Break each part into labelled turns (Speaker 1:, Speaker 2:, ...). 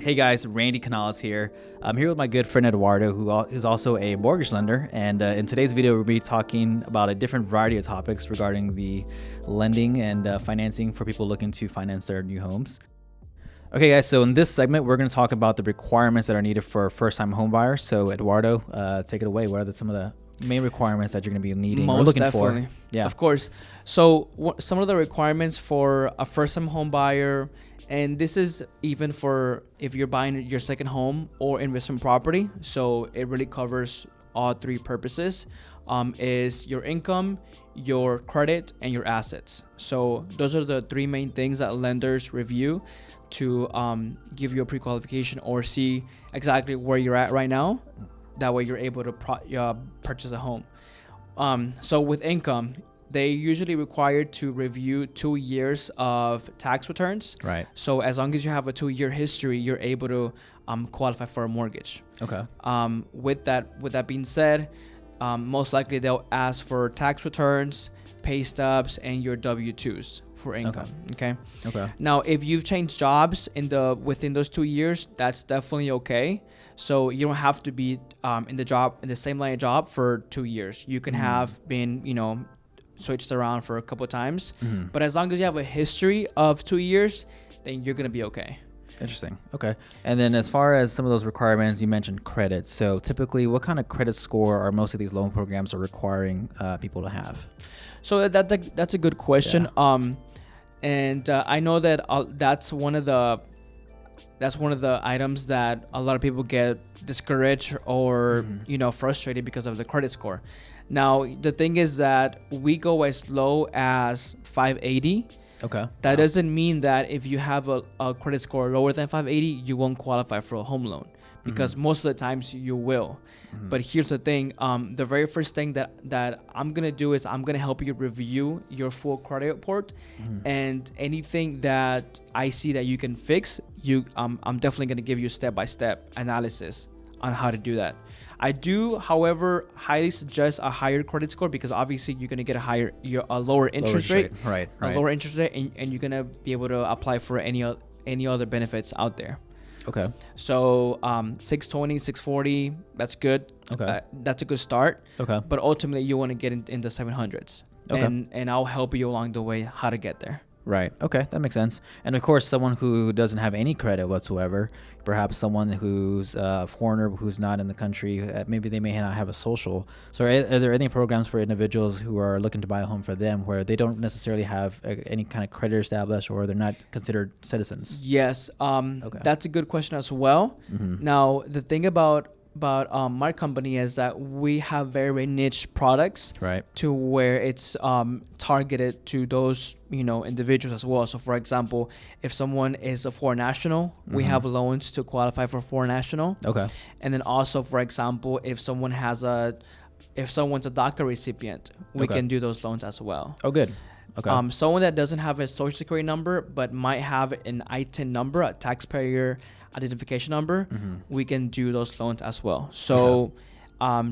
Speaker 1: Hey guys, Randy Canales here. I'm here with my good friend Eduardo, who is also a mortgage lender. And in today's video, we'll be talking about a different variety of topics regarding the lending and financing for people looking to finance their new homes. Okay guys, so in this segment, we're going to talk about the requirements that are needed for first-time home buyers. So Eduardo, take it away. What are some of the main requirements that you're going to be needing or looking for?
Speaker 2: Yeah, of course. So some of the requirements for a first-time home buyer, and this is even for if you're buying your second home or investment property. So it really covers all three purposes, is your income, your credit, and your assets. So those are the three main things that lenders review to give you a pre-qualification or see exactly where you're at right now. That way you're able to purchase a home. So with income, they usually require to review 2 years of tax returns.
Speaker 1: Right.
Speaker 2: So as long as you have a 2-year history, you're able to qualify for a mortgage.
Speaker 1: Okay.
Speaker 2: With that being said, most likely they'll ask for tax returns, pay stubs, and your W-2s for income. Okay. Now, if you've changed jobs within those 2 years, that's definitely okay. So you don't have to be in the same line of job for 2 years. You can have been, switched around for a couple of times, but as long as you have a history of 2 years, then you're gonna be okay.
Speaker 1: Interesting. Okay. And then as far as some of those requirements, you mentioned credit. So typically, what kind of credit score are most of these loan programs are requiring people to have?
Speaker 2: So that's a good question.
Speaker 1: Yeah.
Speaker 2: And I know that that's one of the items that a lot of people get discouraged or frustrated because of the credit score. Now, the thing is that we go as low as 580.
Speaker 1: Okay.
Speaker 2: That doesn't mean that if you have a credit score lower than 580, you won't qualify for a home loan, because most of the times you will. But here's the thing. The very first thing that I'm going to do is I'm going to help you review your full credit report, and anything that I see that you can fix, I'm definitely going to give you step-by-step analysis on how to do that. I do, however, highly suggest a higher credit score, because obviously you're going to get a lower interest rate.
Speaker 1: Right.
Speaker 2: A lower interest rate, and you're going to be able to apply for any other benefits out there.
Speaker 1: Okay.
Speaker 2: So 620, 640, that's good.
Speaker 1: Okay.
Speaker 2: That's a good start.
Speaker 1: Okay.
Speaker 2: But ultimately, you want to get in the 700s.
Speaker 1: Okay.
Speaker 2: And I'll help you along the way how to get there.
Speaker 1: Right. Okay. That makes sense. And of course, someone who doesn't have any credit whatsoever, perhaps someone who's a foreigner who's not in the country, maybe they may not have a social. So are there any programs for individuals who are looking to buy a home for them where they don't necessarily have any kind of credit established, or they're not considered citizens?
Speaker 2: Yes.
Speaker 1: Okay.
Speaker 2: That's a good question as well. Now, the thing about my company is that we have very niche products,
Speaker 1: right,
Speaker 2: to where it's targeted to those individuals as well. So for example, if someone is a foreign national, we have loans to qualify for foreign national.
Speaker 1: Okay.
Speaker 2: And then also, for example, if someone's a DACA recipient, we can do those loans as well.
Speaker 1: Oh, good. Okay.
Speaker 2: Someone that doesn't have a social security number but might have an ITIN number, a taxpayer identification number, we can do those loans as well. So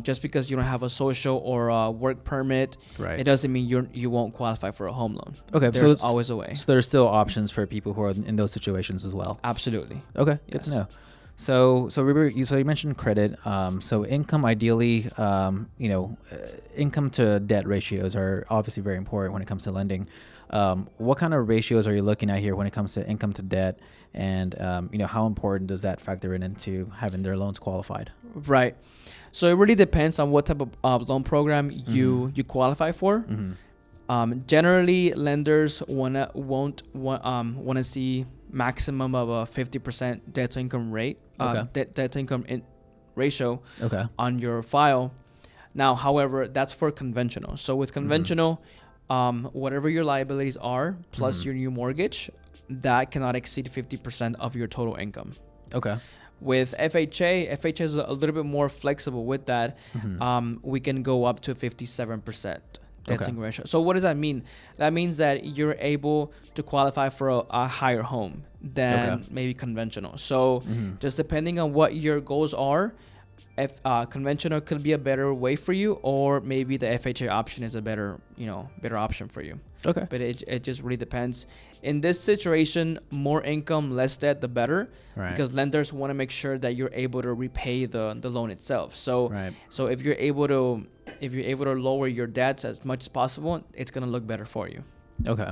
Speaker 2: just because you don't have a social or a work permit,
Speaker 1: right,
Speaker 2: it doesn't mean you won't qualify for a home loan.
Speaker 1: Okay.
Speaker 2: There's always a way.
Speaker 1: So there's still options for people who are in those situations as well.
Speaker 2: Absolutely.
Speaker 1: Okay. Good to know. So you mentioned credit. So income, ideally, income to debt ratios are obviously very important when it comes to lending. What kind of ratios are you looking at here when it comes to income to debt, and how important does that factor into having their loans qualified?
Speaker 2: Right. So it really depends on what type of loan program you qualify for. Generally, lenders want to see maximum of a 50% debt to income rate, debt to income ratio on your file. Now, however, that's for conventional. So with conventional, whatever your liabilities are plus your new mortgage, that cannot exceed 50% of your total income.
Speaker 1: Okay.
Speaker 2: With FHA is a little bit more flexible with that. We can go up to 57% debt to income ratio. So what does that mean? That means that you're able to qualify for a higher home than maybe conventional. So just depending on what your goals are, if conventional could be a better way for you, or maybe the FHA option is a better option for you.
Speaker 1: Okay.
Speaker 2: But it just really depends. In this situation, more income, less debt, the better,
Speaker 1: Right.
Speaker 2: because lenders want to make sure that you're able to repay the loan itself. So
Speaker 1: Right.
Speaker 2: so if you're able to lower your debts as much as possible, it's gonna look better for you.
Speaker 1: Okay.